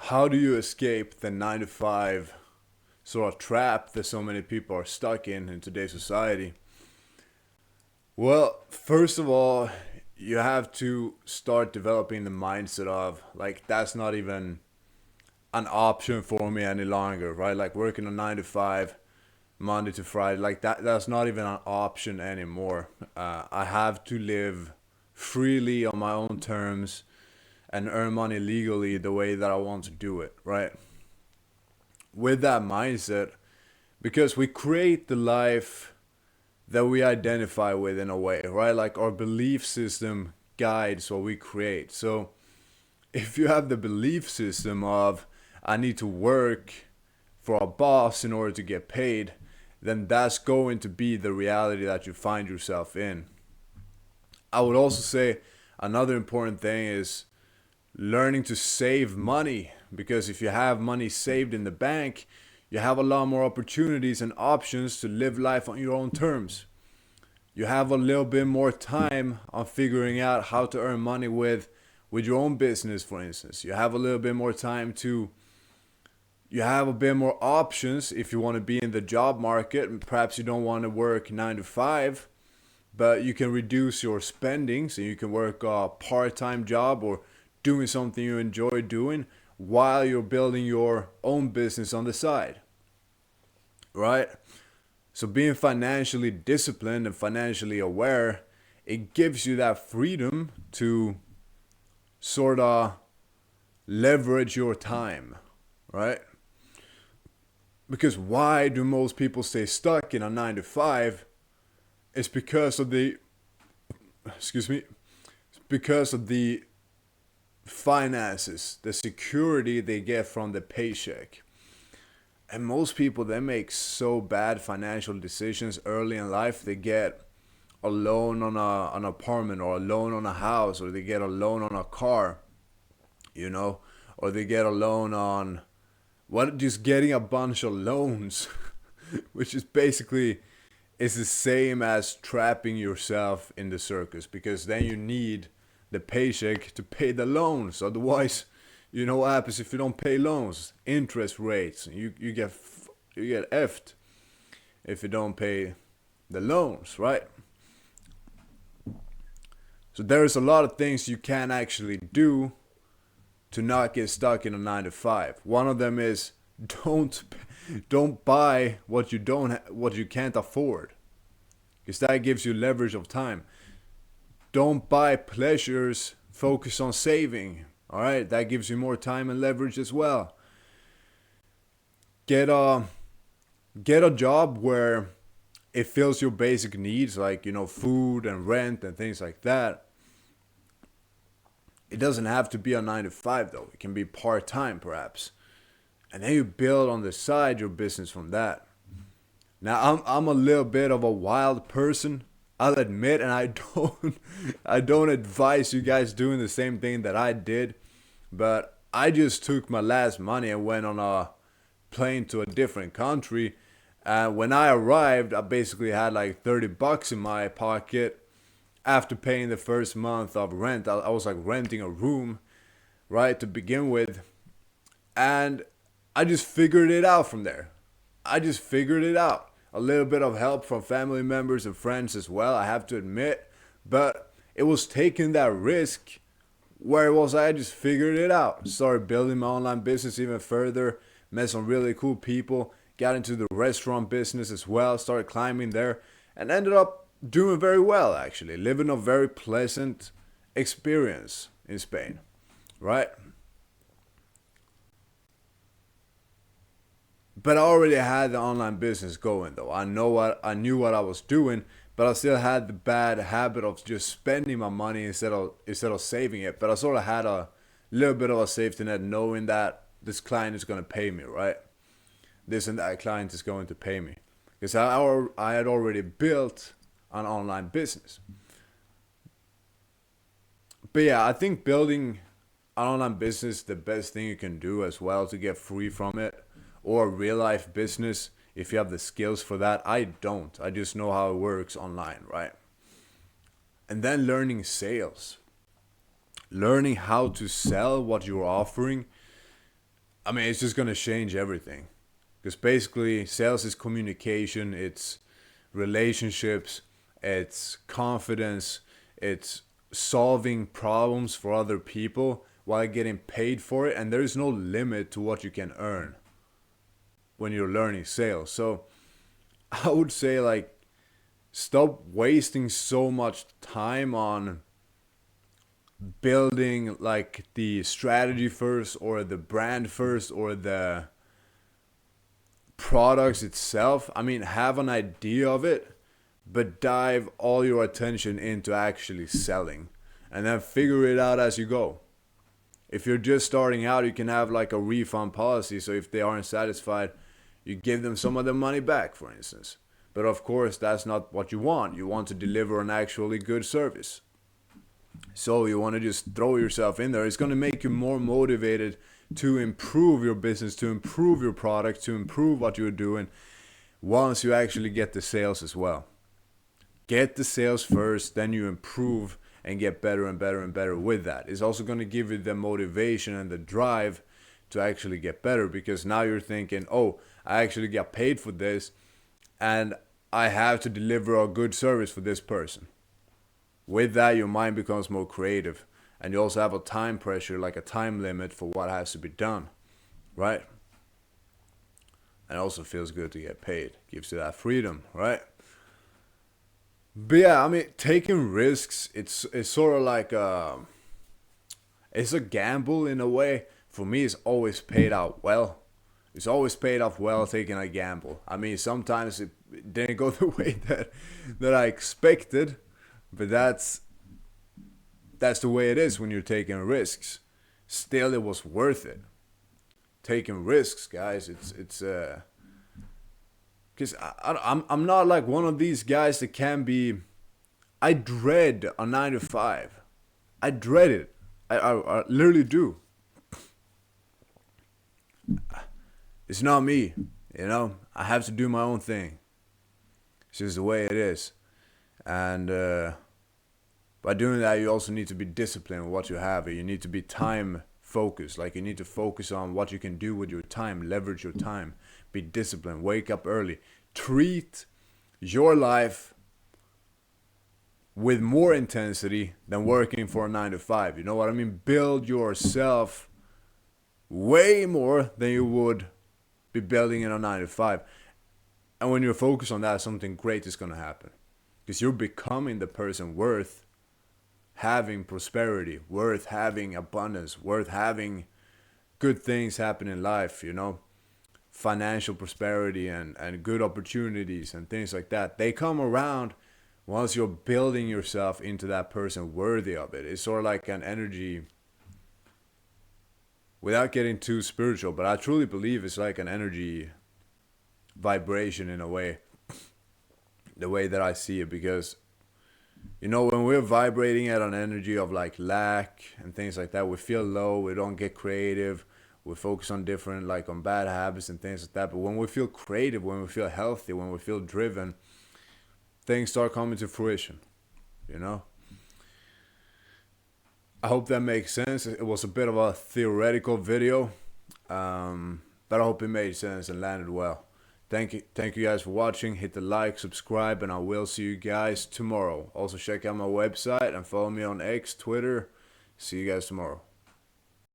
how do you escape the 9 to 5 sort of trap that so many people are stuck in today's society? Well, first of all, you have to start developing the mindset of like that's not even an option for me any longer, right? Like working a 9 to 5 Monday to Friday, like that's not even an option anymore. I have to live freely on my own terms and earn money legally the way that I want to do it, right? With that mindset, because we create the life that we identify with in a way, right? Like our belief system guides what we create. So if you have the belief system of I need to work for a boss in order to get paid, then that's going to be the reality that you find yourself in. I would also say another important thing is learning to save money, because if you have money saved in the bank, you have a lot more opportunities and options to live life on your own terms. You have a little bit more time on figuring out how to earn money with your own business, for instance. You have a little bit more time to you have a bit more options if you want to be in the job market, and perhaps you don't want to work 9 to 5, but you can reduce your spending, so you can work a part-time job or doing something you enjoy doing while you're building your own business on the side, right? So being financially disciplined and financially aware, it gives you that freedom to sort of leverage your time, right? Because why do most people stay stuck in a 9 to 5? It's because of the excuse me, because of the finances, the security they get from the paycheck. And most people, they make so bad financial decisions early in life. They get a loan on an apartment, or a loan on a house, or they get a loan on a car, you know, or they get a loan on what, just getting a bunch of loans, which is basically is the same as trapping yourself in the circus, because then you need the paycheck to pay the loans. Otherwise, you know what happens if you don't pay loans? Interest rates. You get effed if you don't pay the loans, right? So there's a lot of things you can actually do to not get stuck in a 9 to 5. One of them is don't don't buy what you can't afford, because that gives you leverage of time. Don't buy pleasures, focus on saving. All right, that gives you more time and leverage as well. Get a get a job where it fills your basic needs, like, food and rent and things like that. It doesn't have to be a 9 to 5 though. It can be part-time perhaps. And then you build on the side your business from that. Now I'm a little bit of a wild person, I'll admit, and I don't I don't advise you guys doing the same thing that I did, but I just took my last money and went on a plane to a different country. And when I arrived, I basically had like $30 in my pocket after paying the first month of rent. I was like renting a room, right, to begin with. And I just figured it out from there. I just figured it out. A little bit of help from family members and friends as well, I have to admit. But it was taking that risk where it was I just figured it out. Started building my online business even further. Met some really cool people. Got into the restaurant business as well. Started climbing there. And ended up doing very well, actually. Living a very pleasant experience in Spain. Right? But I already had the online business going though. I knew what I was doing, but I still had the bad habit of just spending my money instead of saving it. But I sort of had a little bit of a safety net, knowing that this client is going to pay me, right? This and that client is going to pay me, because I had already built an online business. But yeah, I think building an online business is the best thing you can do as well to get free from it, or a real life business if you have the skills for that. I don't. I just know how it works online, right? And then learning sales, learning how to sell what you're offering. I mean, it's just gonna change everything. Because basically, sales is communication, it's relationships, it's confidence, it's solving problems for other people while getting paid for it. And there is no limit to what you can earn when you're learning sales. So I would say, like, stop wasting so much time on building like the strategy first, or the brand first, or the products itself. I mean, have an idea of it, but dive all your attention into actually selling, and then figure it out as you go. If you're just starting out, you can have like a refund policy, so if they aren't satisfied, you give them some of the money back, for instance. But of course, that's not what you want. You want to deliver an actually good service. So you want to just throw yourself in there. It's going to make you more motivated to improve your business, to improve your product, to improve what you're doing once you actually get the sales as well. Get the sales first, then you improve and get better and better and better with that. It's also going to give you the motivation and the drive to actually get better, because now you're thinking, oh, I actually got paid for this and I have to deliver a good service for this person. With that, your mind becomes more creative, and you also have a time pressure, like a time limit for what has to be done, right? And it also feels good to get paid. Gives you that freedom, right? But yeah, I mean, taking risks, it's sort of like it's a gamble in a way. For me, it's always paid out well. It's always paid off well taking a gamble. I mean, sometimes it didn't go the way that I expected, but that's the way it is when you're taking risks. Still, it was worth it. Taking risks, guys. It's because I'm not like one of these guys that can be. I dread a 9 to 5. I dread it. I literally do. It's not me, you know. I have to do my own thing. It's just the way it is, and by doing that, you also need to be disciplined with what you have. You need to be time focused. Like, you need to focus on what you can do with your time. Leverage your time. Be disciplined. Wake up early. Treat your life with more intensity than working for a 9 to 5. You know what I mean? Build yourself way more than you would be building in a 9 to 5. And when you're focused on that, something great is going to happen. Because you're becoming the person worth having prosperity, worth having abundance, worth having good things happen in life, you know? Financial prosperity and good opportunities and things like that. They come around once you're building yourself into that person worthy of it. It's sort of like an energy, without getting too spiritual, but I truly believe it's like an energy vibration in a way, the way that I see it. Because, you know, when we're vibrating at an energy of like lack and things like that, we feel low, we don't get creative, we focus on different, like on bad habits and things like that. But when we feel creative, when we feel healthy, when we feel driven, things start coming to fruition, you know? I hope that makes sense. It was a bit of a theoretical video, but I hope it made sense and landed well. Thank you guys for watching. Hit the like, subscribe, and I will see you guys tomorrow. Also check out my website and follow me on X, Twitter. See you guys tomorrow.